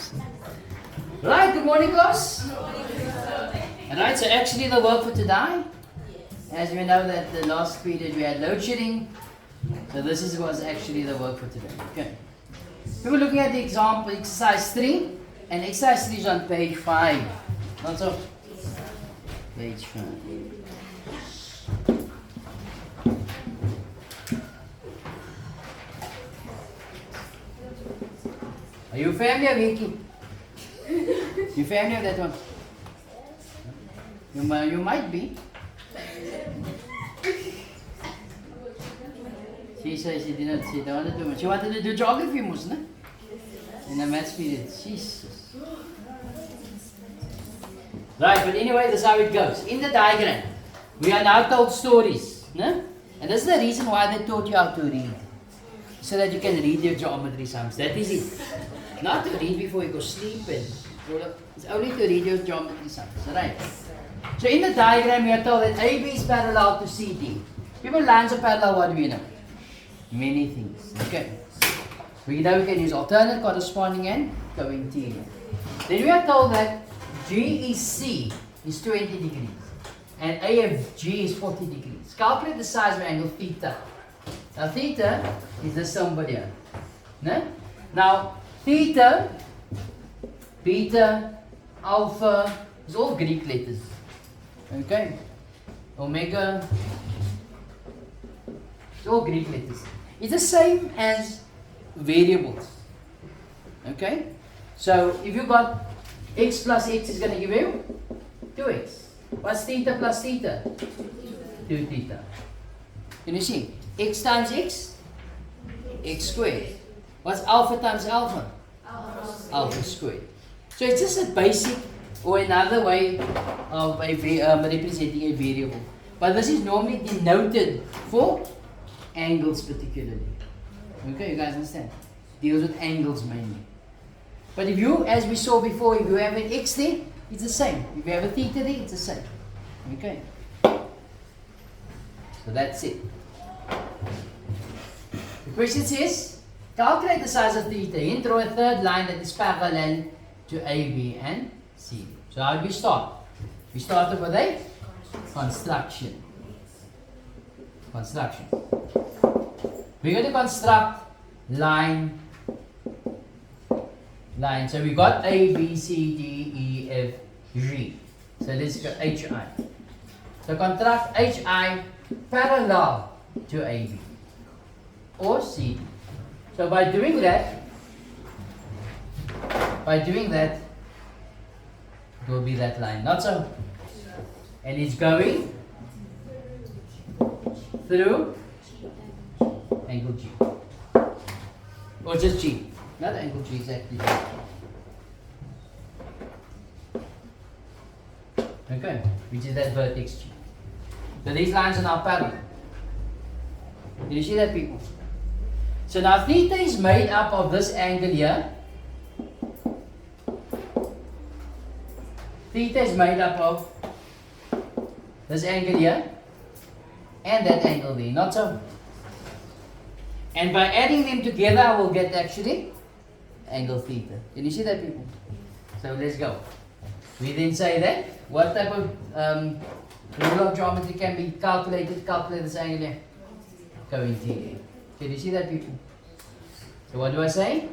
times. Right, good morning, class. Alright, so actually the work for today, as we know that the last period we had load shedding, so this was actually the work for today. Okay. We were looking at the example, exercise 3, and exercise 3 is on page 5. Not so? Page 5. Are you familiar, Vicky? You familiar with that one? You might be. She says she didn't want to do much. She wanted to do geography, wasn't it? In the maths period. Jesus. Right, but anyway, this is how it goes. In the diagram, we are now told stories. No? And this is the reason why they taught you how to read. So that you can read your geometry sums. That is it. Not to read before you go sleep and it's only to read your geometry sums. Right? So in the diagram, we are told that AB is parallel to CD. People, lines are parallel, what do we know? Many things. Okay. We know we can use alternate, corresponding, and co-interior. Then we are told that GEC is 20 degrees and AFG is 40 degrees. Calculate the size of angle theta. Now theta is this somebody here. No? Now theta, beta, alpha is all Greek letters. Okay? Omega, it's all Greek letters. It's the same as variables. Okay? So if you got x plus x is going to give you 2x. What's theta plus theta? 2 theta. Can you see? X times x? X squared. What's alpha times alpha? Alpha squared. So it's just a basic or another way of representing a variable. But this is normally denoted for angles particularly. Okay, you guys understand? Deals with angles mainly. But if you, as we saw before, if you have an x there, it's the same. If you have a theta there, it's the same. Okay. So that's it. The question says, calculate the size of theta and draw a third line that is parallel to AB and CD. So how do we start? We started with a construction. We're going to construct line. So we got A, B, C, D, E, F, G. So let's go HI. So construct HI parallel to AB or CD. So by doing that, it will be that line. Not so. And it's going through angle G. Or just G. Not angle G exactly. Okay, which is that vertex G. So these lines are now parallel. Can you see that, people? So now theta is made up of this angle here. Theta is made up of this angle here and that angle there. Not so. And by adding them together, I will get actually angle theta. Can you see that, people? So let's go. We then say that what type of rule of geometry can be calculated? Calculate this angle here. Co-interior. Can you see that, people? So what do I say?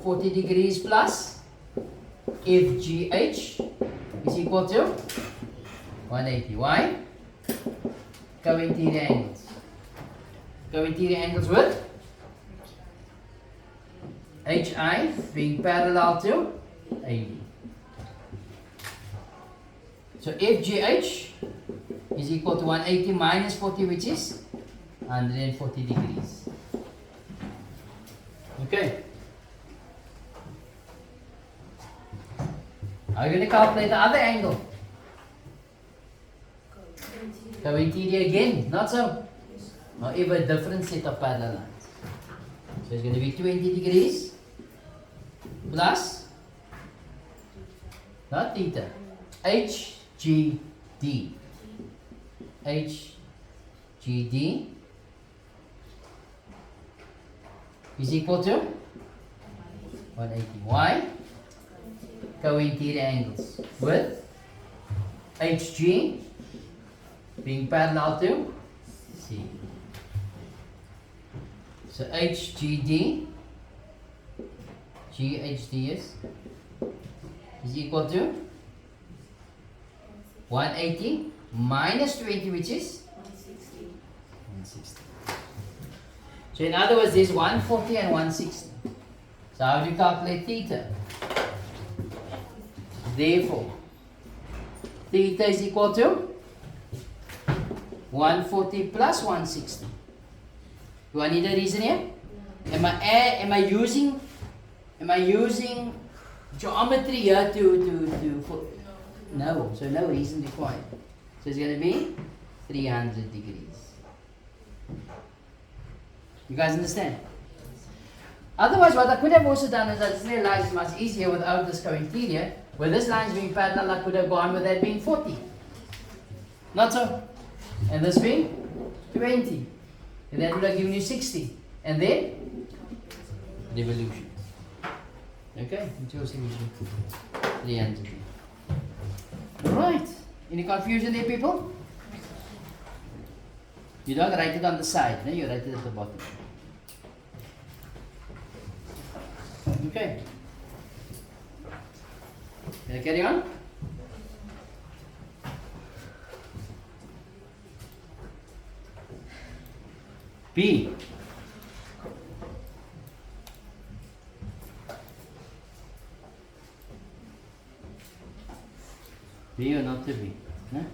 40 degrees plus FGH is equal to 180. Why? Co-interior angles. Co-interior angles with HI being parallel to AB. So FGH is equal to 180 minus 40, which is 140 degrees. Okay. Are you going to calculate the other angle? Co-interior again, not so. However, a different set of parallel lines. So it's going to be 20 degrees plus, not theta, HGD. HGD is equal to 180. Why? co-interior angles with HG being parallel to C. So HGD, GHD is equal to 180 minus 20, which is 160. So in other words, there's 140 and 160. So how do you calculate theta? Therefore, theta is equal to 140 plus 160. Do I need a reason here? Am I using geometry here no, so no reason required. So it's going to be 300 degrees. You guys understand? Otherwise, what I could have also done is I just realized it's much easier without this co-interior. With this lines being parallel, I could have gone with that being 40. Not so. And this being 20. And that would have given you 60. And then, revolution. Okay, into your solution. 300. Alright. Any confusion there, people? You don't write it on the side, no? You write it at the bottom. Okay. Can I carry on? B. B or not to B? No?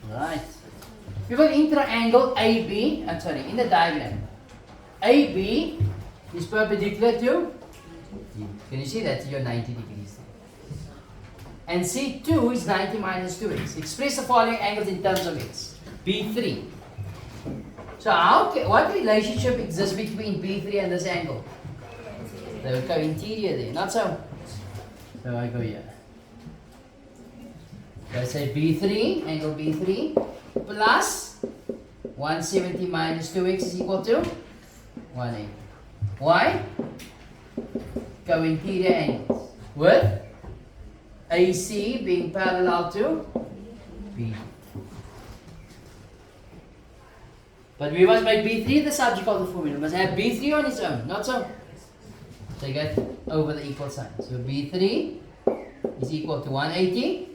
Right. We've got intra-angle AB, I'm sorry, in the diagram. AB is perpendicular to, can you see that? You're 90 degrees. And C2 is 90 minus 2x. Express the following angles in terms of x. B3. So what relationship exists between B3 and this angle? The co-interior there, not so. So I go here. So I say B3, angle B3, plus 170 minus 2x is equal to 180. Why? Co-interior angles with AC being parallel to B. But we must make B3 the subject of the formula. We must have B3 on its own, not so. So you get over the equal sign. So B3 is equal to 180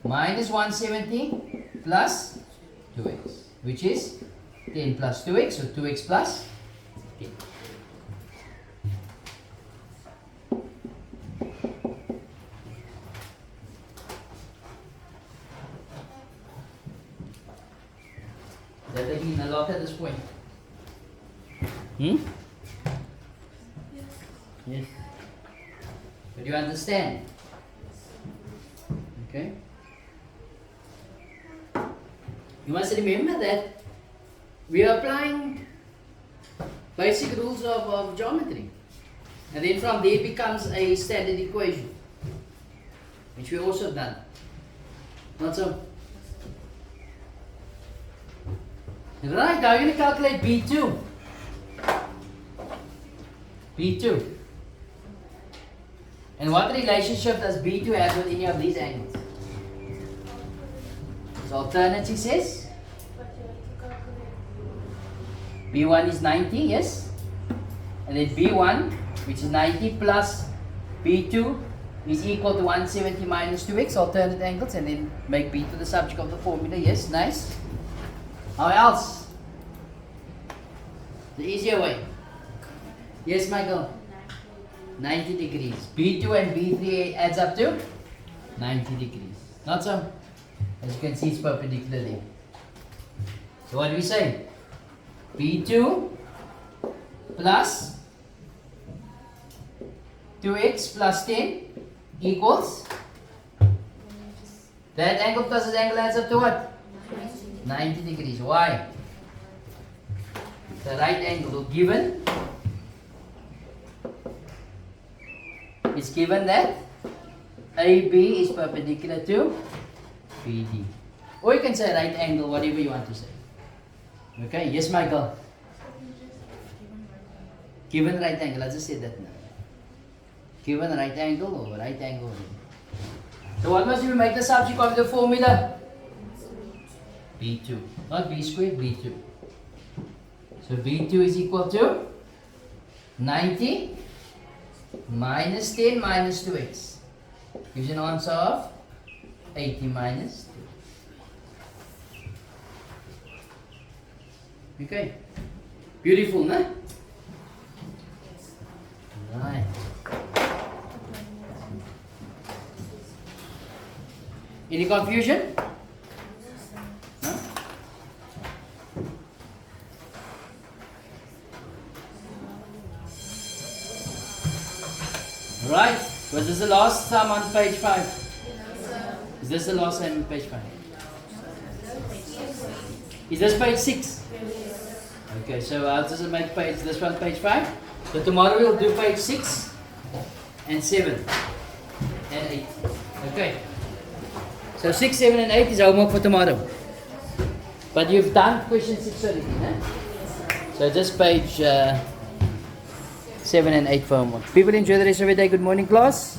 minus 170 plus 2x, which is 10 plus 2x, so 2x plus 10. That taking a lot at this point. Yes. But you understand? Okay. You must remember that we are applying basic rules of geometry. And then from there it becomes a standard equation, which we also done. Not so? Right, now you're going to calculate B2. B2. And what relationship does B2 have with any of these angles? So alternative says B1 is 90, yes? And then B1, which is 90 plus B2 is equal to 170 minus 2x, alternate angles, and then make B2 the subject of the formula, yes? Nice. How else? The easier way. Yes, Michael? 90 degrees. B2 and B3 adds up to 90 degrees. Not so? As you can see, it's perpendicular there. So what do we say? B2 plus 2x plus 10 equals, that angle plus this angle adds up to what? 90 degrees. Why? The right angle given is given that AB is perpendicular to BD. Or you can say right angle, whatever you want to say. Okay, yes, Michael? Given right angle, let's just say that now. given right angle or right angle. So what must we make the subject of the formula? B2. Not B squared, B2. So B2 is equal to 90 minus 10 minus 2x. Gives you an answer of 80 minus 2. Okay. Beautiful, no? Right. Any confusion? No? Right. Was this the last time on page 5? Is this the last time on page 5? Is this page 6? Okay, so how does it make page, this one page 5? So tomorrow we'll do page 6 and 7 and 8. Okay. So 6, 7 and 8 is homework for tomorrow. But you've done question 6 already, eh? So just page 7 and 8 for homework. People enjoy the rest of your day. Good morning, class.